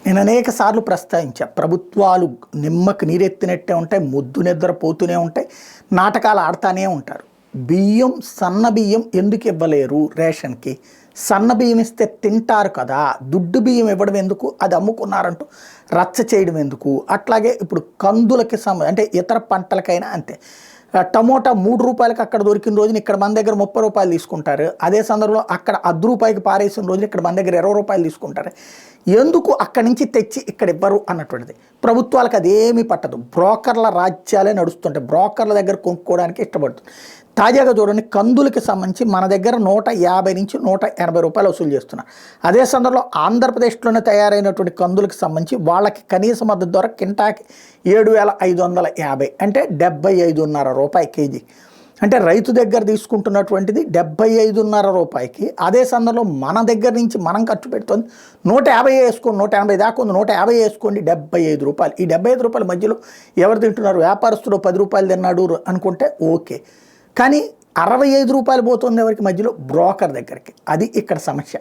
నేను అనేక సార్లు ప్రస్తావించా, ప్రభుత్వాలు నిమ్మకు నీరెత్తినట్టే ఉంటాయి, ముద్దు నిద్ర పోతూనే ఉంటాయి, నాటకాలు ఆడుతూనే ఉంటారు. బియ్యం సన్న బియ్యం ఎందుకు ఇవ్వలేరు రేషన్కి? సన్న బియ్యం ఇస్తే తింటారు కదా, దుడ్డు బియ్యం ఇవ్వడం ఎందుకు, అది అమ్ముకున్నారంటూ రచ్చ చేయడం ఎందుకు? అట్లాగే ఇప్పుడు కందులకి అంటే ఇతర పంటలకైనా అంతే. టమోటా 3 రూపాయలకి అక్కడ దొరికిన రోజున ఇక్కడ మన దగ్గర 30 రూపాయలు తీసుకుంటారు. అదే సందర్భంలో అక్కడ 10 రూపాయలకి పారేసిన రోజున ఇక్కడ మన దగ్గర 20 రూపాయలు తీసుకుంటారు. ఎందుకు అక్కడి నుంచి తెచ్చి ఇక్కడ ఇవ్వరు అన్నటువంటిది. ప్రభుత్వాలకు అదేమీ పట్టదు, బ్రోకర్ల రాజ్యాలే నడుస్తుంటాయి, బ్రోకర్ల దగ్గర కొనుక్కోవడానికి ఇష్టపడుతుంది. తాజాగా చూడండి, కందులకి సంబంధించి మన దగ్గర 150 నుంచి 180 రూపాయలు వసూలు చేస్తున్నారు. అదే సందర్భంలో ఆంధ్రప్రదేశ్లోనే తయారైనటువంటి కందులకు సంబంధించి వాళ్ళకి కనీస మద్దతు ధర కింటాకి 7,550, అంటే 75.5 రూపాయి కేజీ. అంటే రైతు దగ్గర తీసుకుంటున్నటువంటిది 75.5 రూపాయికి. అదే సందర్భంలో మన దగ్గర నుంచి మనం ఖర్చు పెడుతుంది 150 వేసుకోండి, 180 దాకా ఉంది, 150 వేసుకోండి, 75 రూపాయలు. ఈ 75 రూపాయల మధ్యలో ఎవరు తింటున్నారు? వ్యాపారస్తుడు 10 రూపాయలు తిన్నాడు అనుకుంటే ఓకే, కానీ 65 రూపాయలు పోతుంది ఎవరికి? మధ్యలో బ్రోకర్ దగ్గరికి. అది ఇక్కడ సమస్య.